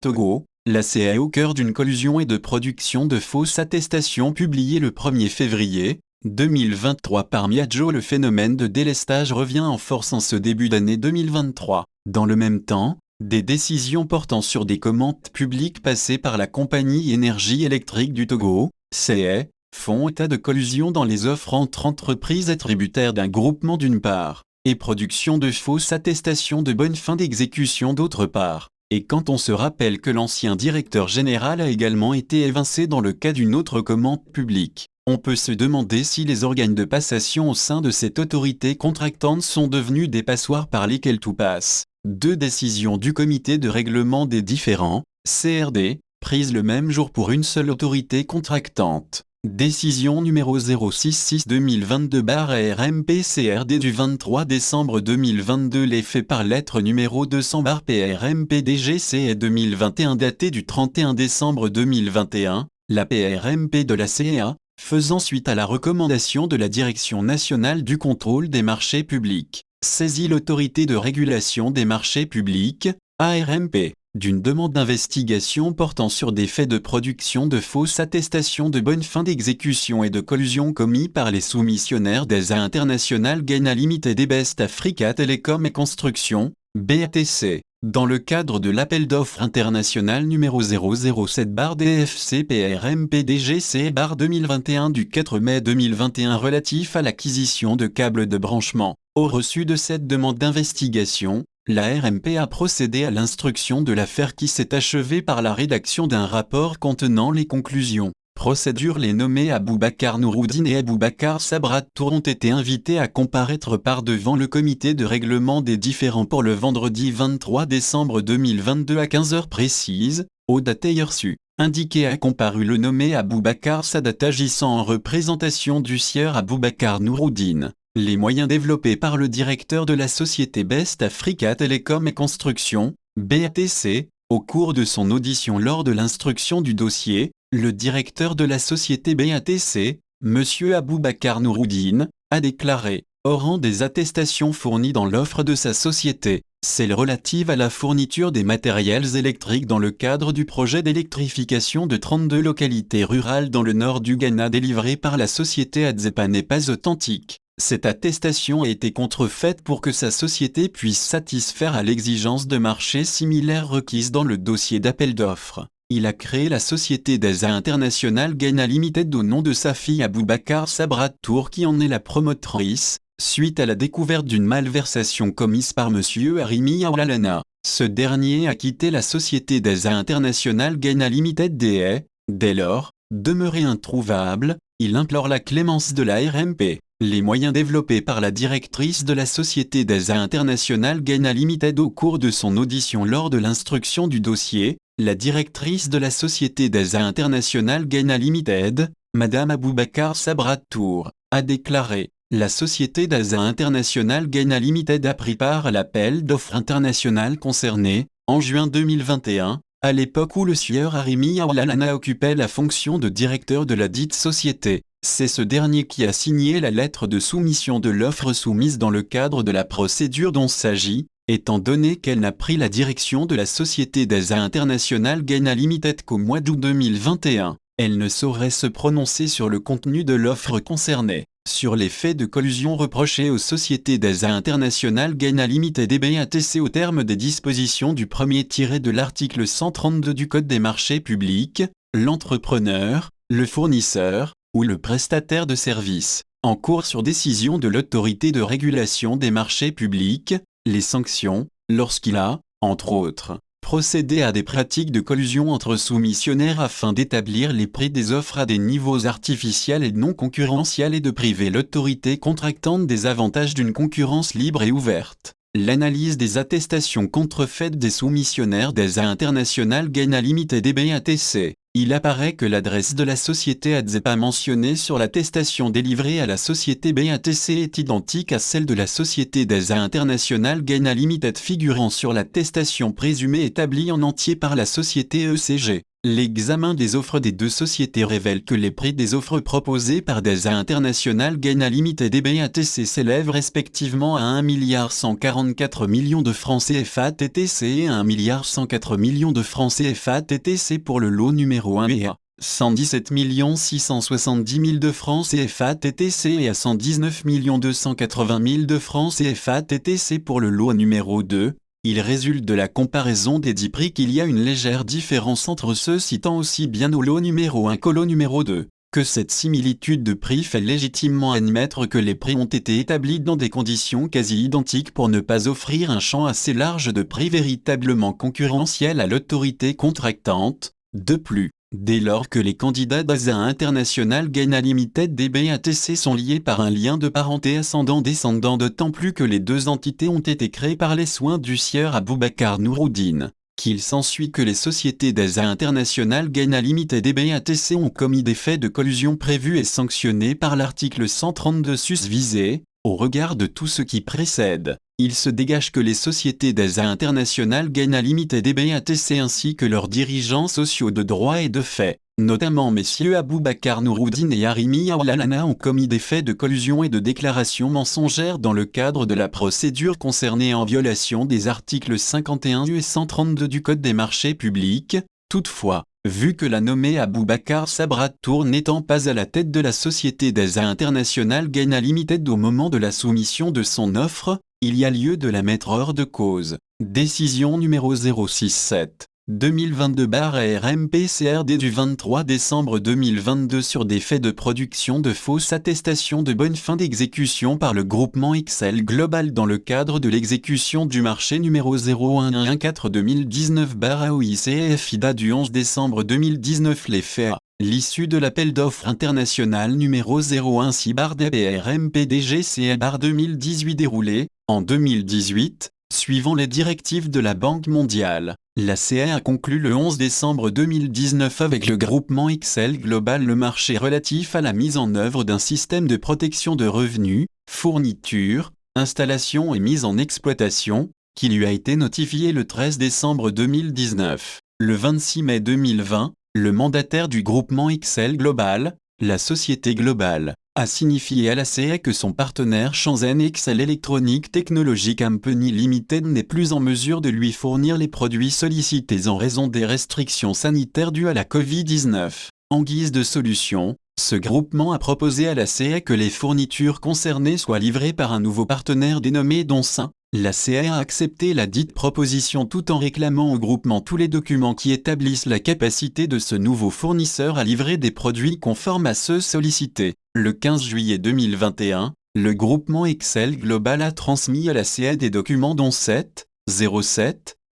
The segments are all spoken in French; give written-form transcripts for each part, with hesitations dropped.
Togo, la CA est au cœur d'une collusion et de production de fausses attestations publiées le 1er février 2023 par Miadjo. Le phénomène de délestage revient en force en ce début d'année 2023. Dans le même temps, des décisions portant sur des commandes publiques passées par la compagnie Énergie électrique du Togo, CA, font état de collusion dans les offres entre entreprises attributaires d'un groupement d'une part, et production de fausses attestations de bonne fin d'exécution d'autre part. Et quand on se rappelle que l'ancien directeur général a également été évincé dans le cas d'une autre commande publique, on peut se demander si les organes de passation au sein de cette autorité contractante sont devenus des passoires par lesquels tout passe. Deux décisions du comité de règlement des différends, CRD, prises le même jour pour une seule autorité contractante. Décision numéro 066-2022/RMP-CRD du 23 décembre 2022. Les faits par lettre numéro 200/PRMP-DGC 2021 daté du 31 décembre 2021, la PRMP de la CEA, faisant suite à la recommandation de la Direction nationale du contrôle des marchés publics, saisit l'autorité de régulation des marchés publics, ARMP, d'une demande d'investigation portant sur des faits de production de fausses attestations de bonne fin d'exécution et de collusion commis par les soumissionnaires d'ESA International Ghana Limited et Best Africa Telecom et Construction, BATC, dans le cadre de l'appel d'offres international numéro 007/DFC-PRMP-DGC/2021 du 4 mai 2021 relatif à l'acquisition de câbles de branchement. Au reçu de cette demande d'investigation, la RMP a procédé à l'instruction de l'affaire qui s'est achevée par la rédaction d'un rapport contenant les conclusions. Procédure. Les nommés Aboubacar Nouroudine et Aboubacar Sabrat Tour ont été invités à comparaître par devant le comité de règlement des différends pour le vendredi 23 décembre 2022 à 15h précises, aux dates reçues. Indiqué a comparu le nommé Aboubacar Sadat agissant en représentation du sieur Aboubacar Nouroudine. Les moyens développés par le directeur de la société Best Africa Telecom et Construction, BATC, au cours de son audition lors de l'instruction du dossier, le directeur de la société BATC, M. Aboubacar Nouroudine, a déclaré, au rang des attestations fournies dans l'offre de sa société, celle relative à la fourniture des matériels électriques dans le cadre du projet d'électrification de 32 localités rurales dans le nord du Ghana délivré par la société Adzepa n'est pas authentique. Cette attestation a été contrefaite pour que sa société puisse satisfaire à l'exigence de marché similaire requise dans le dossier d'appel d'offres. Il a créé la société d'ESA International Ghana Limited au nom de sa fille Aboubacar Sabrat Tour qui en est la promotrice, suite à la découverte d'une malversation commise par M. Arimi Aoulalana. Ce dernier a quitté la société d'ESA International Ghana Limited dès lors, demeuré introuvable, il implore la clémence de la RMP. Les moyens développés par la directrice de la société d'ESA International Ghana Limited au cours de son audition lors de l'instruction du dossier, la directrice de la société d'ESA International Ghana Limited, Madame Aboubacar Sabrat Tour, a déclaré « La société d'ESA International Ghana Limited a pris part à l'appel d'offres international concerné, en juin 2021, à l'époque où le sieur Arimi Aoulalana occupait la fonction de directeur de la dite société. C'est ce dernier qui a signé la lettre de soumission de l'offre soumise dans le cadre de la procédure dont s'agit, étant donné qu'elle n'a pris la direction de la société d'ESA International Ghana Limited qu'au mois d'août 2021. Elle ne saurait se prononcer sur le contenu de l'offre concernée. Sur les faits de collusion reprochés aux sociétés d'ESA International Ghana Limited et BATC au terme des dispositions du premier tiré de l'article 132 du Code des marchés publics, l'entrepreneur, le fournisseur, ou le prestataire de services, en cours sur décision de l'autorité de régulation des marchés publics, les sanctions, lorsqu'il a, entre autres, procédé à des pratiques de collusion entre soumissionnaires afin d'établir les prix des offres à des niveaux artificiels et non concurrentiels et de priver l'autorité contractante des avantages d'une concurrence libre et ouverte. L'analyse des attestations contrefaites des soumissionnaires d'ESA International Ghana Limited et BATC. Il apparaît que l'adresse de la société Adzepa mentionnée sur l'attestation délivrée à la société BATC est identique à celle de la société d'ESA International Ghana Limited figurant sur l'attestation présumée établie en entier par la société ECG. L'examen des offres des deux sociétés révèle que les prix des offres proposées par DASA International Gaina Limited et BATC s'élèvent respectivement à 1,144 milliard de francs CFA TTC et 1,104 milliard de francs CFA TTC pour le lot numéro 1 et à 117 670 000 de francs CFA TTC et à 119 280 000 de francs CFA TTC pour le lot numéro 2. Il résulte de la comparaison des 10 prix qu'il y a une légère différence entre ceux citant aussi bien au lot numéro 1 qu'au lot numéro 2, que cette similitude de prix fait légitimement admettre que les prix ont été établis dans des conditions quasi identiques pour ne pas offrir un champ assez large de prix véritablement concurrentiel à l'autorité contractante. De plus, dès lors que les candidats DASA International Gaina Limited et BATC sont liés par un lien de parenté ascendant-descendant, d'autant plus que les deux entités ont été créées par les soins du sieur Aboubacar Nouroudine, qu'il s'ensuit que les sociétés DASA International Gaina Limited et BATC ont commis des faits de collusion prévus et sanctionnés par l'article 132 susvisé. Au regard de tout ce qui précède, il se dégage que les sociétés DASA International Gaina Limited et BATC ainsi que leurs dirigeants sociaux de droit et de fait, notamment messieurs Aboubacar Nouroudine et Arimi Aoulalana, ont commis des faits de collusion et de déclarations mensongères dans le cadre de la procédure concernée en violation des articles 51 et 132 du Code des marchés publics. Toutefois, vu que la nommée Aboubacar Sabrat Tour n'étant pas à la tête de la société DASA International Gaina Limited au moment de la soumission de son offre, il y a lieu de la mettre hors de cause. Décision numéro 067/2022/RMP-CRD du 23 décembre 2022 sur des faits de production de fausses attestations de bonne fin d'exécution par le groupement XL Global dans le cadre de l'exécution du marché numéro 0114/2019/OICFIDA du 11 décembre 2019. Les faits à l'issue de l'appel d'offres international numéro 01/6/DBRMPDGCA/2018 déroulé en 2018, suivant les directives de la Banque mondiale. La CA a conclu le 11 décembre 2019 avec le groupement XL Global le marché relatif à la mise en œuvre d'un système de protection de revenus, fourniture, installation et mise en exploitation, qui lui a été notifié le 13 décembre 2019. Le 26 mai 2020, le mandataire du groupement XL Global, la société globale, a signifié à la CA que son partenaire Shenzhen XL Electronic Technology Company Limited n'est plus en mesure de lui fournir les produits sollicités en raison des restrictions sanitaires dues à la Covid-19. En guise de solution, ce groupement a proposé à la CA que les fournitures concernées soient livrées par un nouveau partenaire dénommé Donsin. La CA a accepté la dite proposition tout en réclamant au groupement tous les documents qui établissent la capacité de ce nouveau fournisseur à livrer des produits conformes à ceux sollicités. Le 15 juillet 2021, le groupement XL Global a transmis à la CA des documents dont 07,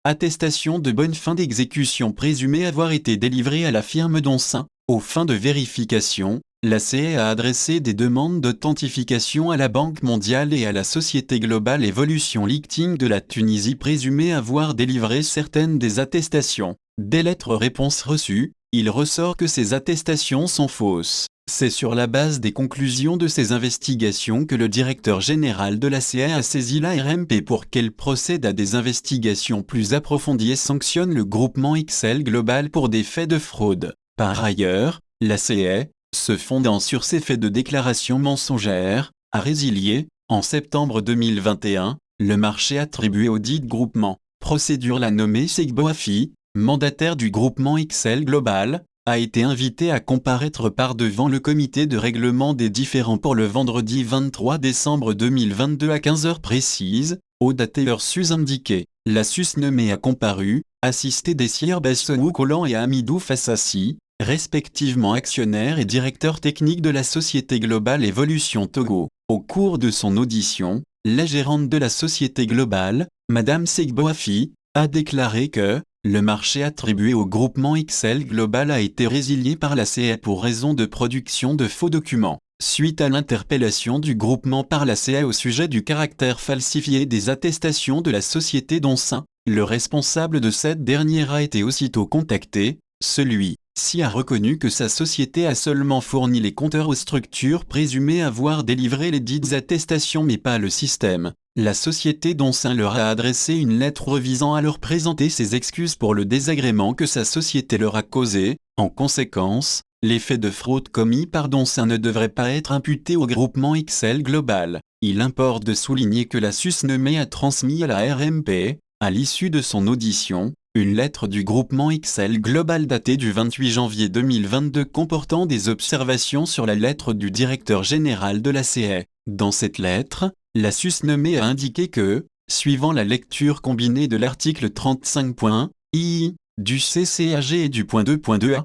attestation de bonne fin d'exécution présumée avoir été délivrée à la firme Donsin. Aux fins de vérification, la CA a adressé des demandes d'authentification à la Banque mondiale et à la société globale Evolution Lighting de la Tunisie présumée avoir délivré certaines des attestations. Des lettres réponses reçues, il ressort que ces attestations sont fausses. C'est sur la base des conclusions de ces investigations que le directeur général de la CA a saisi la RMP pour qu'elle procède à des investigations plus approfondies et sanctionne le groupement XL Global pour des faits de fraude. Par ailleurs, la CA, se fondant sur ces faits de déclaration mensongère, a résilié, en septembre 2021, le marché attribué au dit groupement. Procédure la nommée Segboafi, mandataire du groupement XL Global, a été invité à comparaître par devant le comité de règlement des différends pour le vendredi 23 décembre 2022 à 15 heures précises, aux dates et heures sus-indiquées. La sus-nommée a comparu, assisté des sieurs Bassonou Collan et Hamidou Fassassi, respectivement actionnaire et directeur technique de la société globale Evolution Togo. Au cours de son audition, la gérante de la société globale, Madame Segboafi, a déclaré que le marché attribué au groupement XL Global a été résilié par la CA pour raison de production de faux documents. Suite à l'interpellation du groupement par la CA au sujet du caractère falsifié des attestations de la société Donsin, le responsable de cette dernière a été aussitôt contacté, celui SI a reconnu que sa société a seulement fourni les compteurs aux structures présumées avoir délivré les dites attestations mais pas le système. La société Donsin leur a adressé une lettre visant à leur présenter ses excuses pour le désagrément que sa société leur a causé. En conséquence, les faits de fraude commis par Donsin ne devraient pas être imputés au groupement XL Global. Il importe de souligner que la SUSNEME a transmis à la RMP, à l'issue de son audition, une lettre du groupement XL Global datée du 28 janvier 2022 comportant des observations sur la lettre du directeur général de la CE. Dans cette lettre, la SUSNEME a indiqué que, suivant la lecture combinée de l'article 35.i du CCAG et du point 2.2a,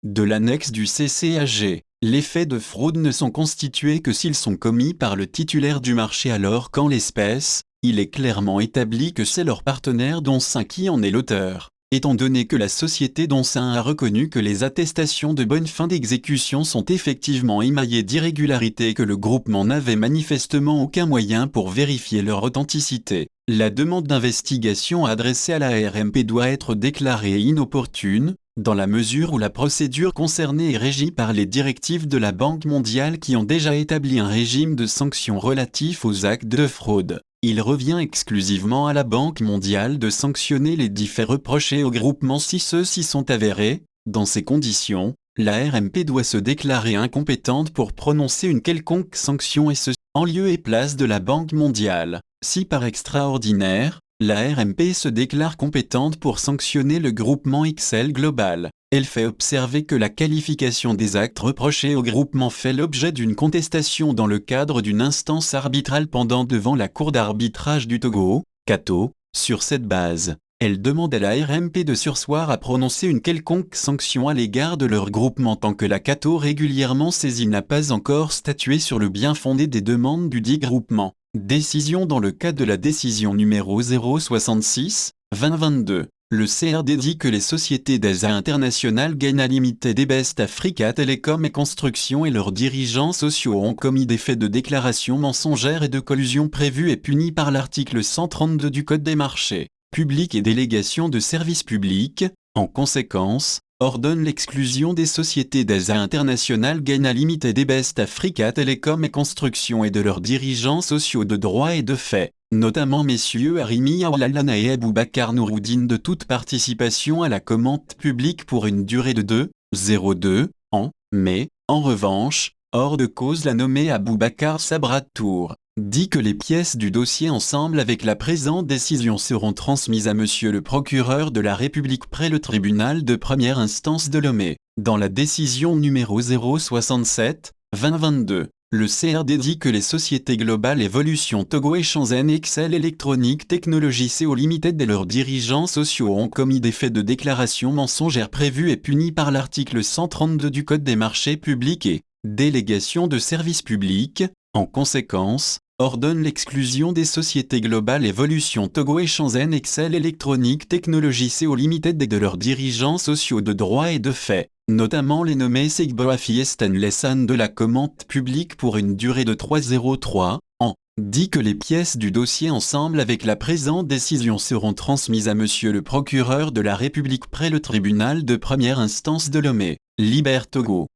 de l'annexe du CCAG, les faits de fraude ne sont constitués que s'ils sont commis par le titulaire du marché alors qu'en l'espèce, il est clairement établi que c'est leur partenaire Donsin qui en est l'auteur. Étant donné que la société Donsin a reconnu que les attestations de bonne fin d'exécution sont effectivement émaillées d'irrégularités et que le groupement n'avait manifestement aucun moyen pour vérifier leur authenticité, la demande d'investigation adressée à la RMP doit être déclarée inopportune, dans la mesure où la procédure concernée est régie par les directives de la Banque mondiale qui ont déjà établi un régime de sanctions relatif aux actes de fraude. Il revient exclusivement à la Banque mondiale de sanctionner les dits faits reprochés au groupement si ceux-ci sont avérés. Dans ces conditions, la RMP doit se déclarer incompétente pour prononcer une quelconque sanction et ce, en lieu et place de la Banque mondiale. Si par extraordinaire, la RMP se déclare compétente pour sanctionner le groupement XL Global, elle fait observer que la qualification des actes reprochés au groupement fait l'objet d'une contestation dans le cadre d'une instance arbitrale pendant devant la Cour d'arbitrage du Togo, CATO. Sur cette base, elle demande à la RMP de surseoir à prononcer une quelconque sanction à l'égard de leur groupement tant que la CATO régulièrement saisie n'a pas encore statué sur le bien fondé des demandes du dit groupement. Décision dans le cadre de la décision numéro 066/2022. Le CRD dit que les sociétés d'ASA International Ghana Limited et Best Africa Telecom et Construction et leurs dirigeants sociaux ont commis des faits de déclaration mensongère et de collusion prévus et punis par l'article 132 du Code des marchés publics et délégation de services publics. En conséquence, ordonne l'exclusion des sociétés d'ASA International Ghana Limited et Best Africa Telecom et Construction et de leurs dirigeants sociaux de droit et de fait, notamment messieurs Arimi Aoulalana et Aboubacar Nouroudine de toute participation à la commande publique pour une durée de 2,02 ans, mais, en revanche, hors de cause la nommée Aboubacar Sabratour dit que les pièces du dossier ensemble avec la présente décision seront transmises à Monsieur le procureur de la République près le tribunal de première instance de Lomé. Dans la décision numéro 067/2022, le CRD dit que les sociétés Global Evolution Togo et Shenzhen Excel Electronic Technology CO Limited et leurs dirigeants sociaux ont commis des faits de déclaration mensongère prévus et punis par l'article 132 du Code des marchés publics et délégation de services publics. En conséquence, ordonne l'exclusion des sociétés Global Evolution Togo et Shenzhen Excel Electronic Technology CO Limited et de leurs dirigeants sociaux de droit et de fait, notamment les nommés Segboafi et Stanleysan de la commande publique pour une durée de 3,03 ans, dit que les pièces du dossier ensemble avec la présente décision seront transmises à Monsieur le procureur de la République près le tribunal de première instance de Lomé. Liber Togo.